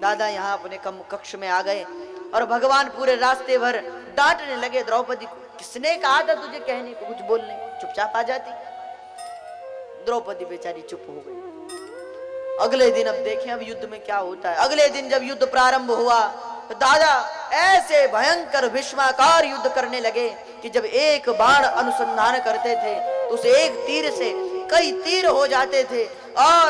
दादा यहाँ अपने कक्ष में आ गए और भगवान पूरे रास्ते भर डांटने लगे द्रौपदी को। किसने कहा था तुझे कहने को, कुछ बोलने, चुपचाप आ जाती। द्रौपदी बेचारी चुप हो गई। अगले दिन अब देखें अब युद्ध में क्या होता है। अगले दिन जब युद्ध प्रारंभ हुआ तो दादा ऐसे भयंकर भीष्माकार युद्ध करने लगे कि जब एक बाण अनुसंधान करते थे तो उस एक तीर से कई तीर हो जाते थे। और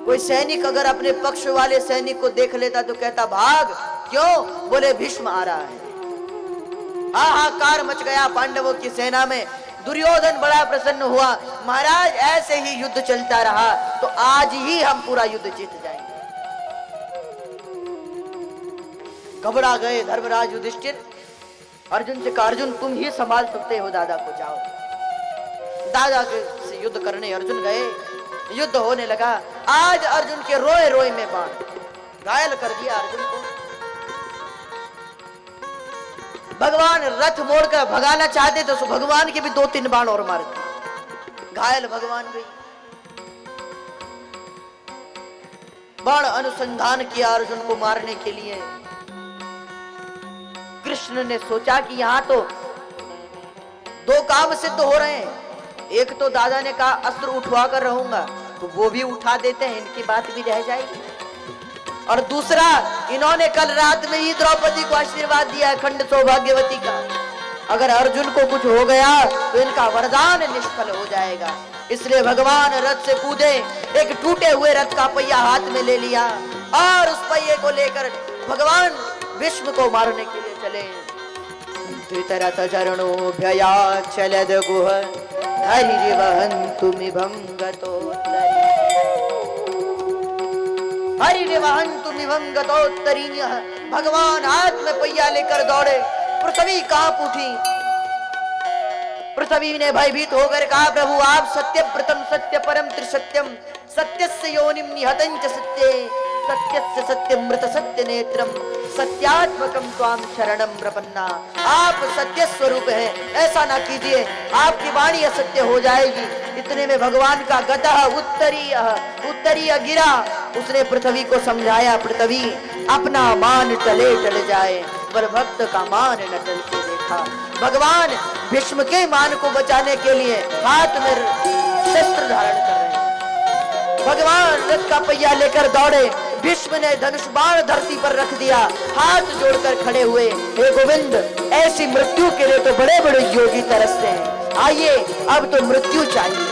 कोई सैनिक अगर अपने पक्ष वाले सैनिक को देख लेता तो कहता भाग, क्यों? बोले भीष्म आ रहा है। हाहाकार मच गया पांडवों की सेना में। दुर्योधन बड़ा प्रसन्न हुआ, महाराज ऐसे ही युद्ध चलता रहा तो आज ही हम पूरा युद्ध जीत जाएंगे। घबरा गए धर्मराज युधिष्ठिर। अर्जुन से कहा अर्जुन तुम ही संभाल सकते हो दादा को, जाओ। दादा से युद्ध करने अर्जुन गए। युद्ध होने लगा। आज अर्जुन के रोए रोए में बाण घायल कर दिया अर्जुन को। भगवान रथ मोड़कर भगाना चाहते तो भगवान के भी 2-3 बाण और मार दिए। घायल भगवान भी। बाण अनुसंधान किया अर्जुन को मारने के लिए। कृष्ण ने सोचा कि यहां तो 2 काम सिद्ध हो रहे हैं। एक तो दादा ने कहा अस्त्र उठवा कर रहूंगा, तो वो भी उठा देते हैं, इनकी बात भी रह जाएगी। और दूसरा, इन्होंने कल रात में ही द्रौपदी को आशीर्वाद दिया खंड सौभाग्यवती का। अगर अर्जुन को कुछ हो गया तो इनका वरदान निष्फल हो जाएगा। इसलिए भगवान रथ से कूदे, एक टूटे हुए रथ का पहिया हाथ में ले लिया और उस पहिए को लेकर भगवान भीष्म को मारने के लिए चले। धृतरथ चरणोभ्यया चलद गुह हरिवहन्तु मिभंगतोत्तरीण्यः। भगवान हाथ में पहिया लेकर दौड़े। पृथ्वी कांप उठी। पृथ्वी ने भयभीत होकर कहा प्रभु आप सत्य प्रथम सत्य परम त्रिसत्यम सत्यस्य योनिम निहतं च सत्ये सत्यस्य सत्यमृत सत्य नेत्रम सत्यात्मकम त्वाम शरणम प्रपन्ना। आप सत्य स्वरूप हैं, ऐसा ना कीजिए, आपकी वाणी असत्य हो जाएगी। इतने में भगवान का गदा उत्तरीय गिरा। उसने पृथ्वी को समझाया पृथ्वी अपना मान टले टल जाए, पर भक्त का मान न टलते देखा। भगवान भीष्म के मान को बचाने के लिए हाथ में शस्त्र धारण कर रहे हैं। भगवान रथ का पहिया लेकर दौड़े। भीष्म ने धनुष बाण धरती पर रख दिया, हाथ जोड़कर खड़े हुए, हे गोविंद ऐसी मृत्यु के लिए तो बड़े बड़े योगी तरसते हैं, आइए अब तो मृत्यु चाहिए।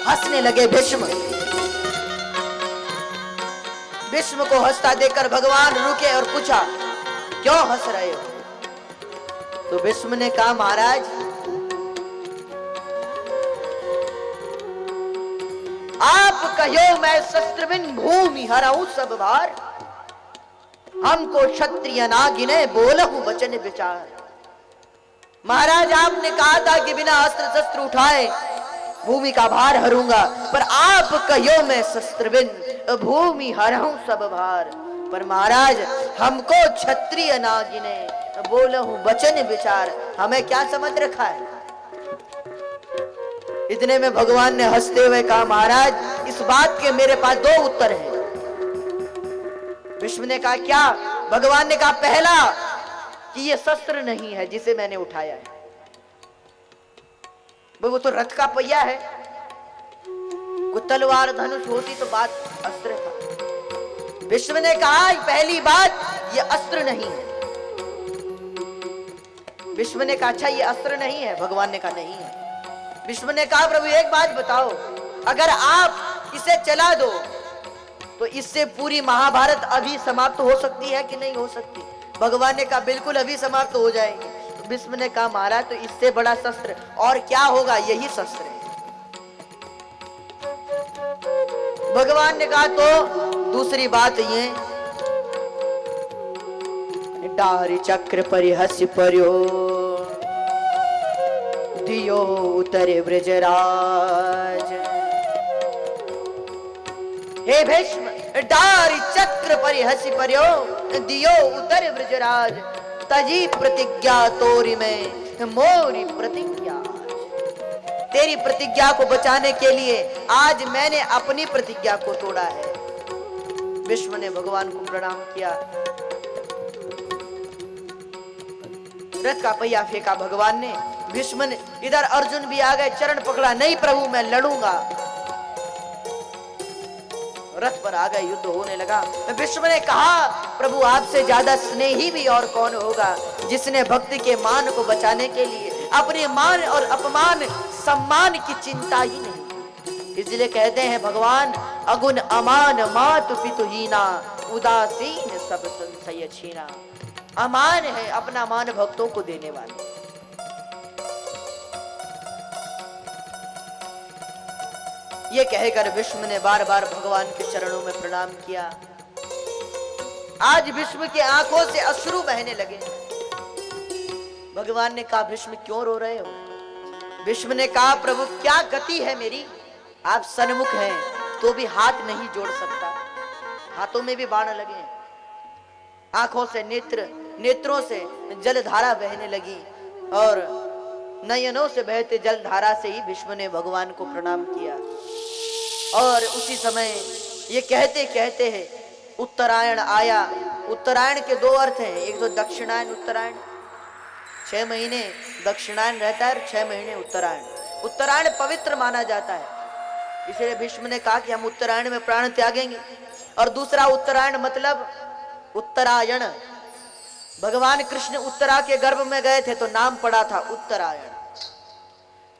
हंसने लगे भीष्म। भीष्म को हंसता देखकर भगवान रुके और पूछा क्यों हंस रहे हो? तो भीष्म ने कहा महाराज आप कहो मैं शस्त्रबिन भूमि हराऊं सब भार, हमको क्षत्रिय ना गिने बोलहूं वचन विचार। महाराज आपने कहा था कि बिना अस्त्र शस्त्र उठाए भूमि का भार हरूंगा, पर आप कहो मैं शस्त्रबिन भूमि हराऊं सब भार, पर महाराज हमको क्षत्रिय ना गिने बोलहूं वचन विचार। हमें क्या समझ रखा है? इतने में भगवान ने हंसते हुए कहा महाराज इस बात के मेरे पास 2 उत्तर हैं। भीष्म ने कहा क्या? भगवान ने कहा पहला कि ये शस्त्र नहीं है जिसे मैंने उठाया है, वो तो रथ का पहिया है। कोई तलवार धनुष होती तो बात अस्त्र था। भीष्म ने कहा पहली बात ये अस्त्र नहीं है। भीष्म ने कहा अच्छा ये अस्त्र नहीं है? भगवान ने कहा नहीं है। भीष्म ने कहा प्रभु एक बात बताओ, अगर आप इसे चला दो तो इससे पूरी महाभारत अभी समाप्त हो सकती है कि नहीं हो सकती? भगवान ने कहा बिल्कुल अभी समाप्त हो जाएगी। तो भीष्म ने कहा महाराज तो इससे बड़ा शस्त्र और क्या होगा, यही शस्त्र है। भगवान ने कहा तो दूसरी बात ये डारी चक्र परिहस्य पर्यो दियो उतरे ब्रजराज। हे भीष्म डारी चक्र परिहस्य पर्यो दियो उतरे ब्रजराज, तजी प्रतिज्ञा तोरी में मोरी प्रतिज्ञा। तेरी प्रतिज्ञा को बचाने के लिए आज मैंने अपनी प्रतिज्ञा को तोड़ा है। भीष्म ने भगवान को प्रणाम किया, रथ का पहिया फेंका भगवान ने। भीष्म ने, इधर अर्जुन भी आ गए, चरण पकड़ा, नहीं प्रभु मैं लड़ूंगा। रथ पर आ गए, युद्ध होने लगा। भीष्म ने कहा प्रभु आपसे ज्यादा स्नेही भी और कौन होगा, जिसने भक्ति के मान को बचाने के लिए अपने मान और अपमान सम्मान की चिंता ही नहीं। इसलिए कहते हैं भगवान अगुण अमान मातु पितुहीना, उदासीन सब संशय छीना। अमान है अपना मान भक्तों को देने वाले। ये कहकर भीष्म ने बार बार भगवान के चरणों में प्रणाम किया। आज भीष्म की आंखों से अश्रु बहने लगे। भगवान ने कहा भीष्म क्यों रो रहे हो? भीष्म ने कहा प्रभु क्या गति है मेरी, आप सन्मुख हैं तो भी हाथ नहीं जोड़ सकता, हाथों में भी बाण लगे, आंखों से नेत्रों से जलधारा बहने लगी और नयनों से बहते जलधारा से ही भीष्म ने भगवान को प्रणाम किया। और उसी समय ये कहते कहते हैं उत्तरायण आया। उत्तरायण के दो अर्थ हैं, एक तो दक्षिणायन उत्तरायण, 6 महीने दक्षिणायन रहता है और 6 महीने उत्तरायण। उत्तरायण पवित्र माना जाता है, इसलिए भीष्म ने कहा कि हम उत्तरायण में प्राण त्यागेंगे। और दूसरा उत्तरायण मतलब उत्तरायण, भगवान कृष्ण उत्तरा के गर्भ में गए थे तो नाम पड़ा था उत्तरायण।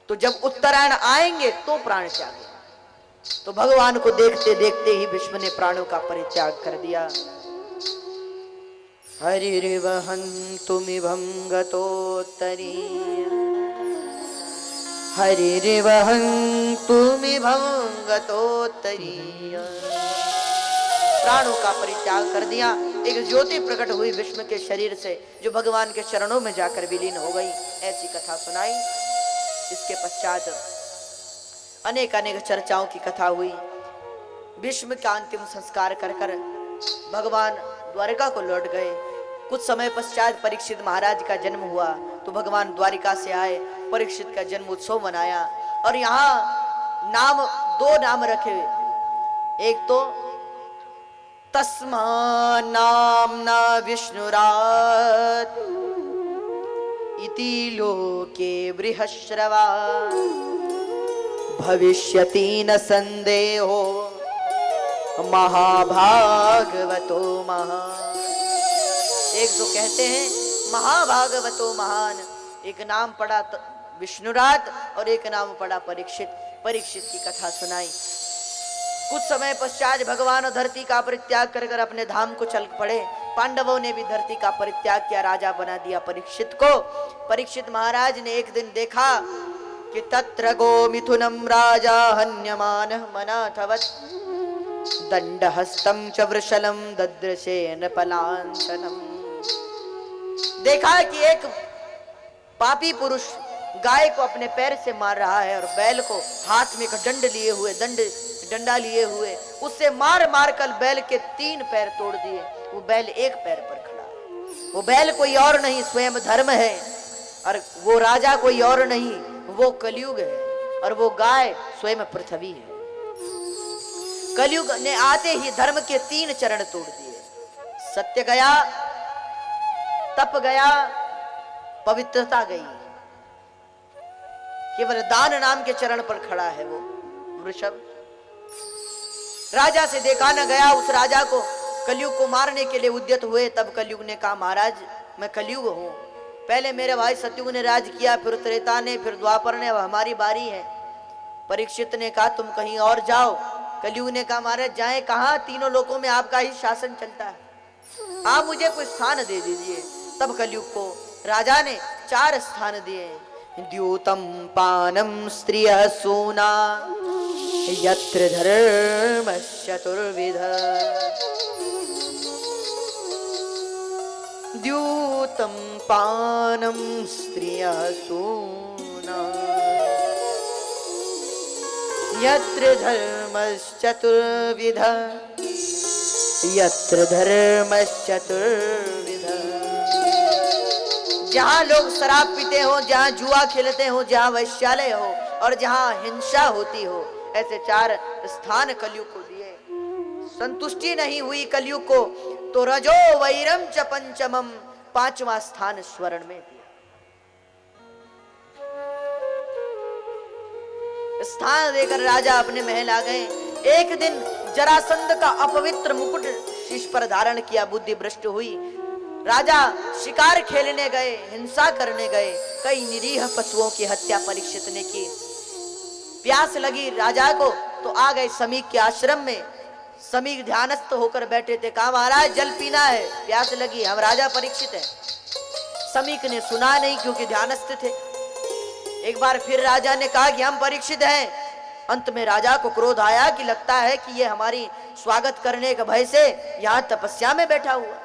तो जब उत्तरायण आएंगे तो प्राण त्यागेंगे। तो भगवान को देखते देखते ही भीष्म ने प्राणों का परित्याग कर दिया। हरिर्वहन्तुमिवं गतोत्तरीय, हरिर्वहन्तुमिवं गतोत्तरीय। प्राणों का परित्याग कर दिया। एक ज्योति प्रकट हुई भीष्म के शरीर से, जो भगवान के चरणों में जाकर विलीन हो गई। ऐसी कथा सुनाई। इसके पश्चात अनेक अनेक चर्चाओं की कथा हुई। भीष्म का अंतिम संस्कार कर कर भगवान द्वारिका को लौट गए। कुछ समय पश्चात परीक्षित महाराज का जन्म हुआ तो भगवान द्वारिका से आए, परीक्षित का जन्म उत्सव मनाया। और यहाँ दो नाम रखे, एक तो तस्मा नाम्ना विष्णुरात् इति लोके बृहश्रवा, भविष्यति न संदेहो महाभागवतो महान। एक तो कहते हैं महाभागवतो महान, एक नाम पड़ा विष्णुरात और एक नाम पड़ा परीक्षित। परीक्षित की कथा सुनाई। कुछ समय पश्चात भगवान धरती का परित्याग कर कर अपने धाम को चल पड़े। पांडवों ने भी धरती का परित्याग किया, राजा बना दिया परीक्षित को। परीक्षित महाराज ने एक दिन देखा कि तत्र गोमिथुनं राजा हन्यमानः मनाथवत्, दंडहस्तं च वृषलं ददृशेन पलांछनम्। देखा कि एक पापी पुरुष गाय को अपने पैर से मार रहा है और बैल को हाथ में डंडा लिए हुए उससे मार मार कर बैल के 3 पैर तोड़ दिए। वो बैल एक पैर पर खड़ा है। वो बैल कोई और नहीं, स्वयं धर्म है। और वो राजा कोई और नहीं, वो कलयुग है। और वो गाय स्वयं पृथ्वी है। कलयुग ने आते ही धर्म के 3 चरण तोड़ दिए। सत्य गया, तप गया, पवित्रता गई। केवल दान नाम के चरण पर खड़ा है वो वृषभ। राजा से देखा न गया। उस राजा को कलयुग को मारने के लिए उद्यत हुए। तब कलयुग ने कहा महाराज मैं कलयुग हूं, पहले मेरे भाई सतयुग ने राज किया, फिर त्रेता ने, फिर द्वापर ने, अब हमारी बारी है। परीक्षित ने कहा तुम कहीं और जाओ। कलयुग ने कहा महाराज जाए कहां, तीनों लोकों में आपका ही शासन चलता है, आप मुझे कोई स्थान दे दीजिए। तब कलयुग को राजा ने 4 स्थान दिए। द्यूतम पानम स्त्रियः सूना यत्र धर्मश्चतुर्विध, द्यूतम पानम स्त्रियः सूना यत्र धर्मश्चतुर्विध, यत्र धर्मश्चतुर्विध। जहां लोग शराब पीते हो, जहां जुआ खेलते हो, जहां वैश्यालय हो, और जहां हिंसा होती हो, ऐसे 4 स्थान कलयुग को दिए। संतुष्टि नहीं हुई कलयुग को तो रजो वैरम च पंचमम, 5वां स्थान स्वर्ण में दिया। स्थान देकर राजा अपने महल आ गए। एक दिन जरासंध का अपवित्र मुकुट शीश पर धारण किया, बुद्धि भ्रष्ट हुई। राजा शिकार खेलने गए, हिंसा करने गए, कई निरीह पशुओं की हत्या परीक्षित ने की। प्यास लगी राजा को तो आ गए समीक के आश्रम में। समीक ध्यानस्थ होकर बैठे थे, कहा महाराज जल पीना है, प्यास लगी, हम राजा परीक्षित हैं। समीक ने सुना नहीं क्योंकि ध्यानस्थ थे। एक बार फिर राजा ने कहा कि हम परीक्षित हैं। अंत में राजा को क्रोध आया कि लगता है कि ये हमारी स्वागत करने के भय से यहां तपस्या में बैठा हुआ।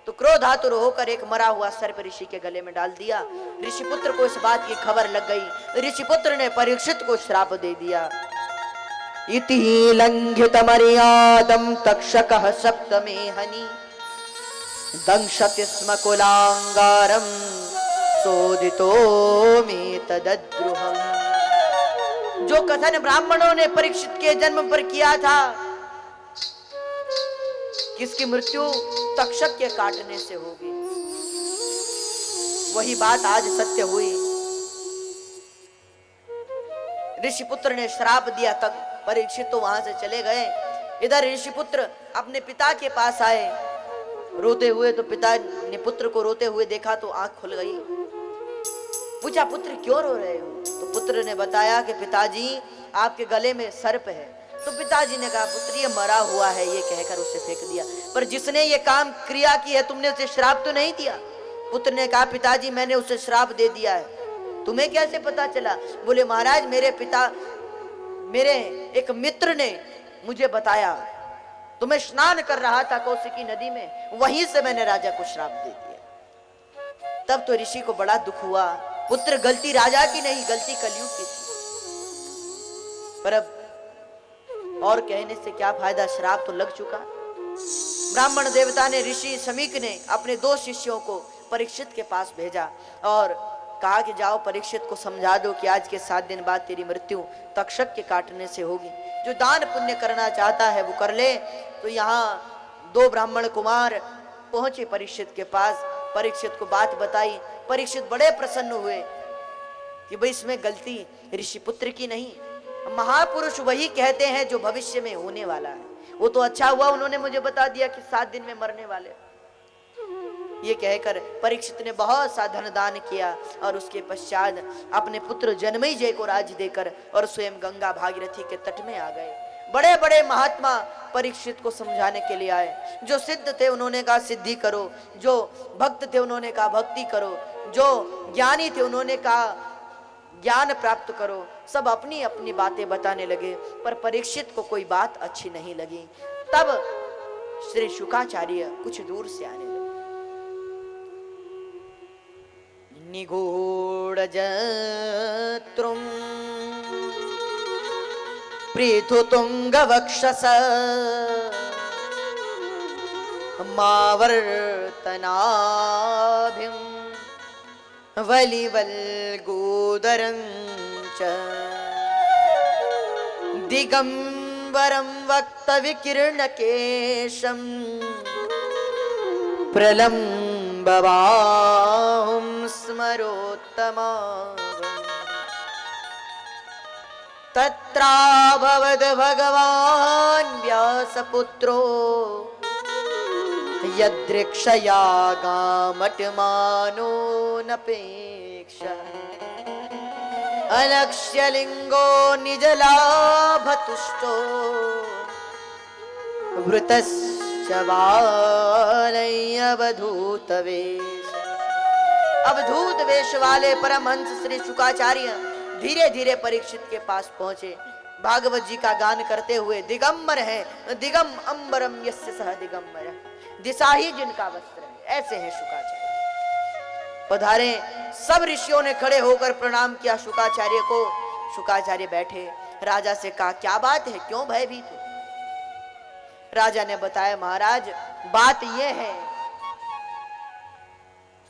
तो क्रोधातुर होकर एक मरा हुआ सर्प ऋषि के गले में डाल दिया। ऋषिपुत्र को इस बात की खबर लग गई। ऋषिपुत्र ने परीक्षित को श्राप दे दिया। इति लंघित मर्यादम तक्षकः सप्तमे हनि दंशति स्म कुलांगारम सोदितो मे तदद्रुहम्। जो कथन ब्राह्मणों ने परीक्षित के जन्म पर किया था, किसकी मृत्यु तक्षक के काटने से होगी, वही बात आज सत्य हुई। ऋषिपुत्र ने श्राप दिया, तक परीक्षित तो वहां से चले गए। इधर ऋषिपुत्र अपने पिता के पास आए रोते हुए। तो पिता ने पुत्र को रोते हुए देखा तो आंख खुल गई। पूछा पुत्र क्यों रो रहे हो? तो पुत्र ने बताया कि पिताजी आपके गले में सर्प है। तो पिताजी ने कहा पुत्र ये मरा हुआ है, ये कहकर उसे फेंक दिया। पर जिसने ये काम क्रिया की है तुमने उसे श्राप तो नहीं दिया? पुत्र ने कहा पिताजी मैंने उसे श्राप दे दिया है। तुम्हें कैसे पता चला? बोले महाराज मेरे एक मित्र ने मुझे बताया, तो मैं स्नान कर रहा था कौशिकी नदी में, वहीं से मैंने राजा को श्राप दे दिया। तब तो ऋषि को बड़ा दुख हुआ। पुत्र गलती राजा की नहीं, गलती कलयुग की थी। पर अब और कहने से क्या फायदा, श्राप तो लग चुका। ब्राह्मण देवता ने, ऋषि समीक ने अपने 2 शिष्यों को परीक्षित के पास भेजा और कहा कि जाओ परीक्षित को समझा दो कि आज के 7 दिन बाद तेरी मृत्यु तक्षक के काटने से होगी। जो दान पुण्य करना चाहता है वो कर ले। तो यहाँ 2 ब्राह्मण कुमार पहुंचे परीक्षित के पास, परीक्षित को बात बताई। परीक्षित बड़े प्रसन्न हुए कि भाई इसमें गलती ऋषिपुत्र की नहीं, महापुरुष वही कहते हैं जो भविष्य में होने वाला है। वो तो अच्छा हुआ उन्होंने मुझे बता दिया कि 7 दिन में मरने वाले। ये कहकर परीक्षित ने बहुत सा धन दान किया और उसके पश्चात अपने पुत्र जन्मेजय को राज्य देकर और स्वयं गंगा भागीरथी के तट में आ गए। बड़े बड़े महात्मा परीक्षित को समझाने के लिए आए। जो सिद्ध थे उन्होंने कहा सिद्धि करो, जो भक्त थे उन्होंने कहा भक्ति करो, जो ज्ञानी थे उन्होंने कहा ज्ञान प्राप्त करो। सब अपनी अपनी बातें बताने लगे, पर परीक्षित को कोई बात अच्छी नहीं लगी। तब श्री शुकाचार्य कुछ दूर से आने लगे। निगूढ़ जत्रुम पृथुतुंग वक्षस मावर्तनाभिम वलिवल्गोदरं च दिगंबरं वक्तविकीर्णकेशं प्रलम्बबाहुं स्मरोत्तमां तत्राभवद भगवान् व्यासपुत्रो यदृक्षया गामटमानो नपेक्ष अलक्ष्यलिंगो निजलाभतुष्टो वृतश्च बालयवधूत वेश। अवधूत वेश वाले परमहंस श्री शुकाचार्य धीरे धीरे परीक्षित के पास पहुंचे। भागवत जी का गान करते हुए, दिगंबर है दिगम अंबरम यस्य सह दिगंबर, दिशा ही जिनका वस्त्र है, ऐसे हैं शुकाचार्य। पधारे। सब ऋषियों ने खड़े होकर प्रणाम किया शुकाचार्य को। शुकाचार्य बैठे। राजा से कहा क्या बात है, क्यों भयभीत हो? राजा ने बताया महाराज बात यह है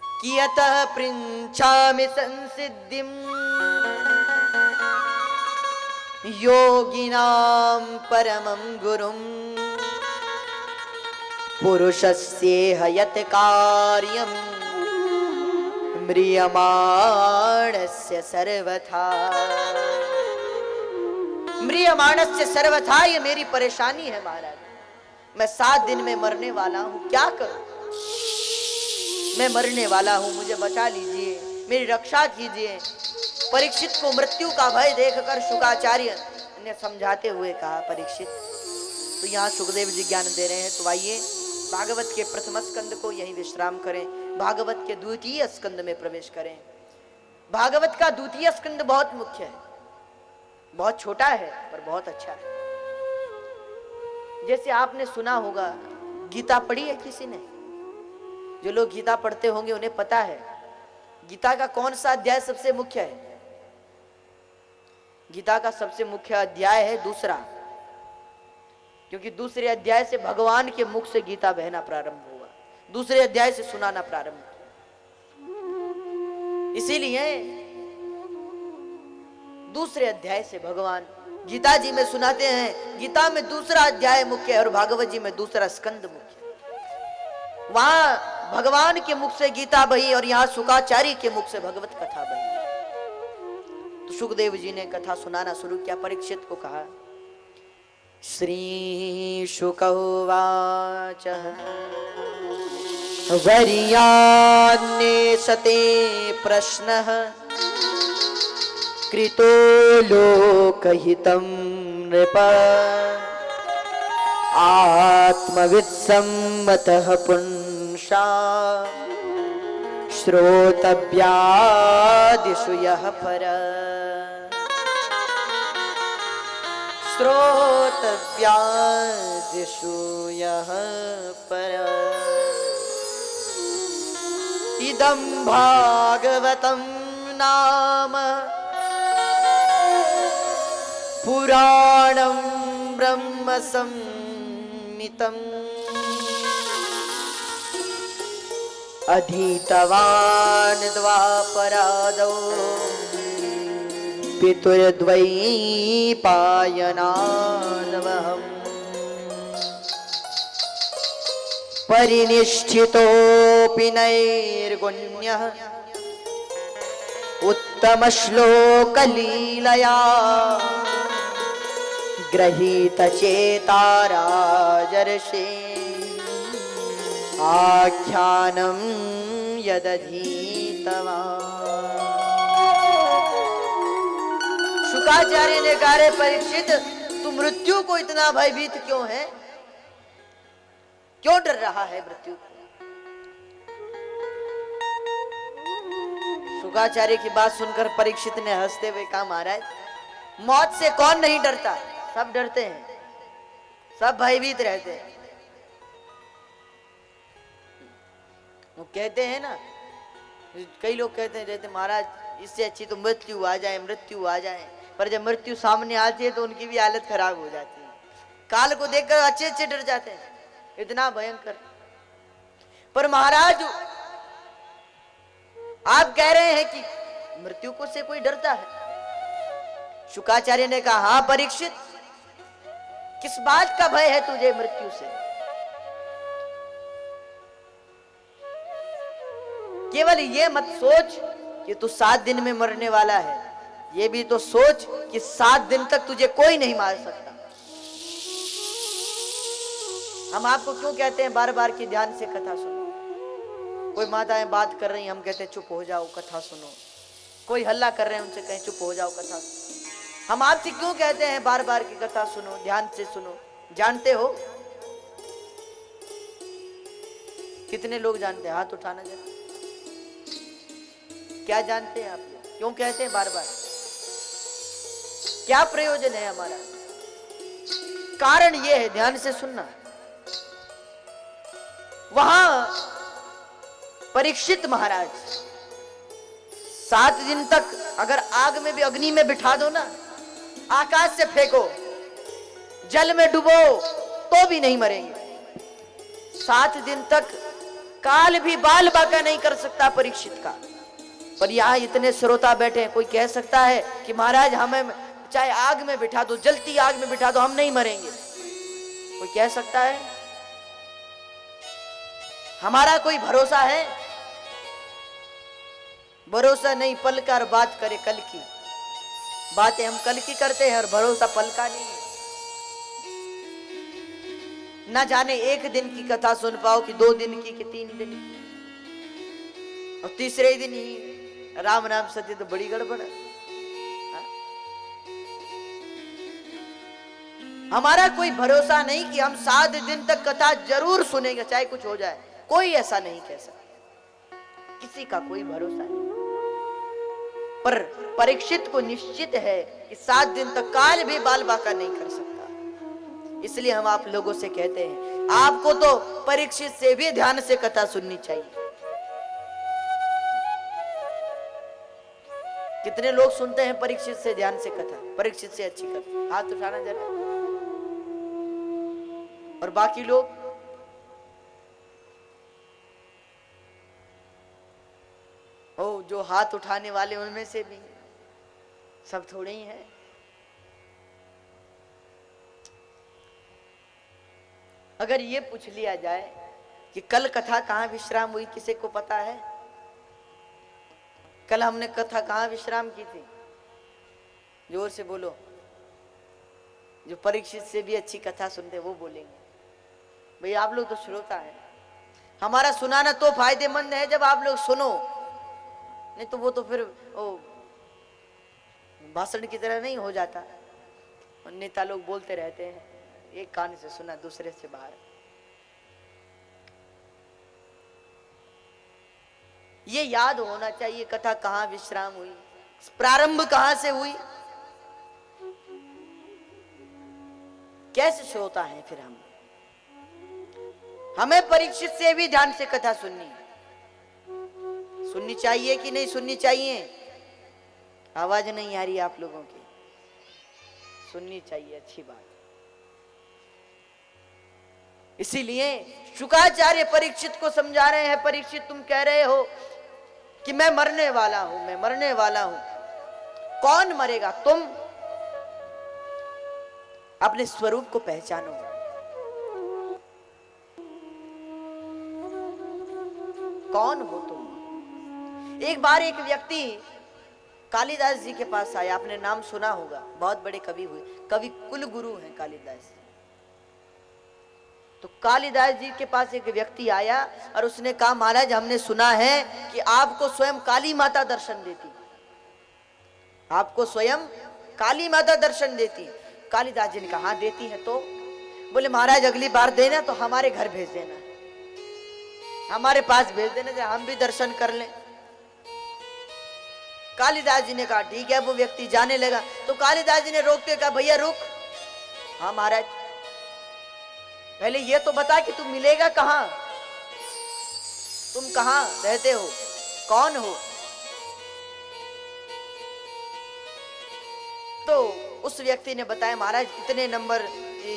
कि यतः पृच्छामि संसिद्धिं योगिनां परमं गुरुं पुरुषस्येह यत् कार्यं म्रियमाणस्य सर्वथा। म्रियमाणस्य सर्वथा, ये मेरी परेशानी है महाराज। मैं 7 दिन में मरने वाला हूं, क्या करूं? मैं मरने वाला हूं, मुझे बचा लीजिए, मेरी रक्षा कीजिए। परीक्षित को मृत्यु का भय देखकर शुकाचार्य ने समझाते हुए कहा, परीक्षित, तो यहाँ सुखदेव जी ज्ञान दे रहे हैं, तो आइए भागवत के प्रथम स्कंद को यहीं विश्राम करें, भागवत के द्वितीय स्कंद में प्रवेश करें। भागवत का द्वितीय स्कंद बहुत मुख्य है, बहुत छोटा है पर बहुत अच्छा है। जैसे आपने सुना होगा, गीता पढ़ी है किसी ने? जो लोग गीता पढ़ते होंगे उन्हें पता है गीता का कौन सा अध्याय सबसे मुख्य है। गीता का सबसे मुख्य अध्याय है दूसरा, क्योंकि दूसरे अध्याय से भगवान के मुख से गीता बहना प्रारंभ हुआ, दूसरे अध्याय से सुनाना प्रारंभ हुआ। इसीलिए दूसरे अध्याय से भगवान गीता जी में सुनाते हैं। गीता में दूसरा अध्याय मुख्य है और भागवत जी में दूसरा स्कंद मुख्य है। वहां भगवान के मुख से गीता बही और यहाँ शुकाचार्य के मुख से भगवत कथा बही। तो सुखदेव जी ने कथा सुनाना शुरू किया। परीक्षित को कहा, श्री शुक उवाच वर्यान्वेषते प्रश्नः कृतो लोकहितं नृप आत्मवित्सम्मतः पुंसा श्रोतव्यादिषु यः पर। श्रोतव्यादिषु यः पर। इदं भागवतं नाम पुराणं ब्रह्म संहितं अधीतवान् द्वापरादौ पितुर्द्वैपायनानवहम् परिनिष्ठितोऽपि नैर्गुण्यः उत्तमश्लोकलीलया गृहीतचेताराजर्षे आख्यानं यदधीतवान्। शुकाचार्य ने कहा, रे परीक्षित, तू मृत्यु को इतना भयभीत क्यों है? क्यों डर रहा है मृत्यु को? शुकाचार्य की बात सुनकर परीक्षित ने हंसते हुए कहा, महाराज, मौत से कौन नहीं डरता? सब डरते हैं, सब भयभीत रहते हैं। वो कहते हैं ना, कई लोग कहते हैं रहते, महाराज इससे अच्छी तो मृत्यु आ जाए, मृत्यु आ जाए। पर जब मृत्यु सामने आती है तो उनकी भी हालत खराब हो जाती है। काल को देखकर अच्छे अच्छे डर जाते हैं, इतना भयंकर। पर महाराज, आप कह रहे हैं कि मृत्यु को से कोई डरता है? शुकाचार्य ने कहा, हाँ परीक्षित, किस बात का भय है तुझे मृत्यु से? केवल ये मत सोच कि तू 7 दिन में मरने वाला है, ये भी तो सोच कि 7 दिन तक तुझे कोई नहीं मार सकता। हम आपको क्यों कहते हैं बार बार कि ध्यान से कथा सुनो? कोई माताएं बात कर रही हैं, हम कहते हैं चुप हो जाओ, कथा सुनो। कोई हल्ला कर रहे हैं, उनसे कहें चुप हो जाओ, कथा सुनो। हम आपसे क्यों कहते हैं बार बार की कथा सुनो, ध्यान से सुनो? जानते हो? कितने लोग जानते हैं? हाथ उठाना जरा। क्या जानते हैं आप? क्यों कहते हैं बार बार? क्या प्रयोजन है हमारा? कारण यह है, ध्यान से सुनना। वहां परीक्षित महाराज 7 दिन तक अगर आग में भी, अग्नि में बिठा दो ना, आकाश से फेंको, जल में डुबो, तो भी नहीं मरेंगे। 7 दिन तक काल भी बाल बांका नहीं कर सकता परीक्षित का। पर यहाँ इतने श्रोता बैठे हैं, कोई कह सकता है कि महाराज हमें चाहे आग में बिठा दो, जलती आग में बिठा दो, हम नहीं मरेंगे। कोई कह सकता है? हमारा कोई भरोसा है? भरोसा नहीं, पल कर बात करे कल की। बातें हम कल की करते हैं और भरोसा पल का नहीं है। ना जाने एक दिन की कथा सुन पाओ कि 2 दिन की कि 3 दिन की, और तीसरे दिन ही राम नाम सत्य, तो बड़ी गड़बड़ है। हमारा कोई भरोसा नहीं कि हम 7 दिन तक कथा जरूर सुनेंगे, चाहे कुछ हो जाए। कोई ऐसा नहीं कह सकता, किसी का कोई भरोसा नहीं। पर परीक्षित को निश्चित है कि 7 दिन तक काल भी बाल बाका नहीं कर सकता। इसलिए हम आप लोगों से कहते हैं, आपको तो परीक्षित से भी ध्यान से कथा सुननी चाहिए। कितने लोग सुनते हैं परीक्षित से ध्यान से कथा, परीक्षित से अच्छी कथा? हाथ उठाना जरा। और बाकी लोग? ओ, जो हाथ उठाने वाले उनमें से भी सब थोड़े ही हैं। अगर ये पूछ लिया जाए कि कल कथा कहां विश्राम हुई, किसी को पता है? कल हमने कथा कहां विश्राम की थी? जोर से बोलो। जो परीक्षित से भी अच्छी कथा सुनते वो बोलेंगे। भाई आप लोग तो श्रोता है, हमारा सुनाना तो फायदेमंद है जब आप लोग सुनो, नहीं तो वो तो फिर भाषण की तरह नहीं हो जाता। नेता लोग बोलते रहते हैं, एक कान से सुना दूसरे से बाहर। ये याद होना चाहिए कथा कहां विश्राम हुई, प्रारंभ कहां से हुई, कैसे श्रोता है फिर हम। हमें परीक्षित से भी ध्यान से कथा सुननी चाहिए कि नहीं सुननी चाहिए? आवाज नहीं आ रही आप लोगों की? सुननी चाहिए, अच्छी बात। इसीलिए शुकाचार्य परीक्षित को समझा रहे हैं, परीक्षित तुम कह रहे हो कि मैं मरने वाला हूं, मैं मरने वाला हूं। कौन मरेगा? तुम अपने स्वरूप को पहचानो। कौन हो तुम? एक बार एक व्यक्ति कालिदास जी के पास आया, आपने नाम सुना होगा, बहुत बड़े कवि हुए, कवि कुल गुरु हैं कालिदास जी। तो कालिदास जी के पास एक व्यक्ति आया और उसने कहा, महाराज हमने सुना है कि आपको स्वयं काली माता दर्शन देती, आपको स्वयं काली माता दर्शन देती। कालिदास जी ने कहा, हाँ देती है। तो बोले, महाराज अगली बार देना तो हमारे घर भेज देना, हमारे पास भेज देना, हम भी दर्शन कर लें। कालिदास जी ने कहा ठीक है। वो व्यक्ति जाने लगा तो कालिदास जी ने रोकते कहा, भैया रुक। हाँ महाराज, पहले ये तो बता कि तू मिलेगा कहां, तुम कहां रहते हो, कौन हो? तो उस व्यक्ति ने बताया, महाराज इतने नंबर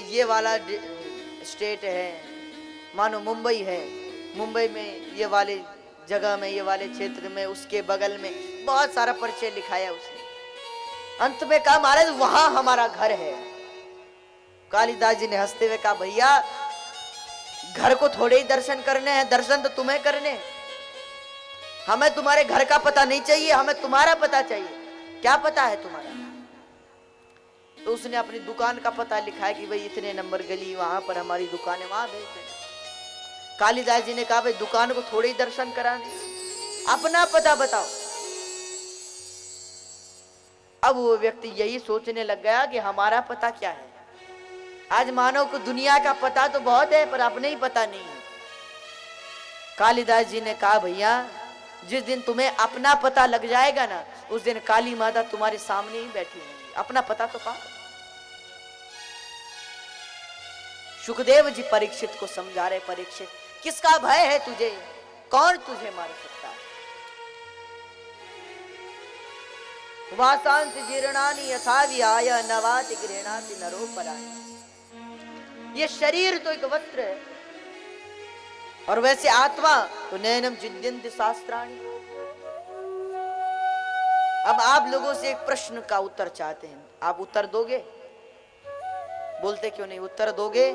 ये वाला स्टेट है, मानो मुंबई है, मुंबई में ये वाले जगह में, ये वाले क्षेत्र में, उसके बगल में, बहुत सारा परिचय लिखाया उसने। अंत में कहा, महाराज वहां हमारा घर है। कालिदास जी ने हंसते हुए कहा, भैया घर को थोड़े ही दर्शन करने हैं, दर्शन तो तुम्हें करने। हमें तुम्हारे घर का पता नहीं चाहिए, हमें तुम्हारा पता चाहिए। क्या पता है तुम्हारा? तो उसने अपनी दुकान का पता लिखा है कि भाई इतने नंबर गली, वहां पर हमारी दुकान है, वहां भेज देना। कालिदास जी ने कहा, भाई दुकान को थोड़े ही दर्शन कराने, अपना पता बताओ। अब वो व्यक्ति यही सोचने लग गया कि हमारा पता क्या है। आज मानव को दुनिया का पता तो बहुत है, पर अपने ही पता नहीं है। कालिदास जी ने कहा, भैया जिस दिन तुम्हें अपना पता लग जाएगा ना, उस दिन काली माता तुम्हारे सामने ही बैठी होगी। अपना पता तो पाओ। सुखदेव जी परीक्षित को समझा रहे, परीक्षित किसका भय है तुझे, कौन तुझे मार सकता है? वासांसि जीर्णानि यथा विहाय नवाति गृह्णाति नरो पराय। ये शरीर तो एक वस्त्र है, और वैसे आत्मा तो नैनम जिद्यन्ति शास्त्राणि। अब आप लोगों से एक प्रश्न का उत्तर चाहते हैं, आप उत्तर दोगे? बोलते क्यों नहीं? उत्तर दोगे?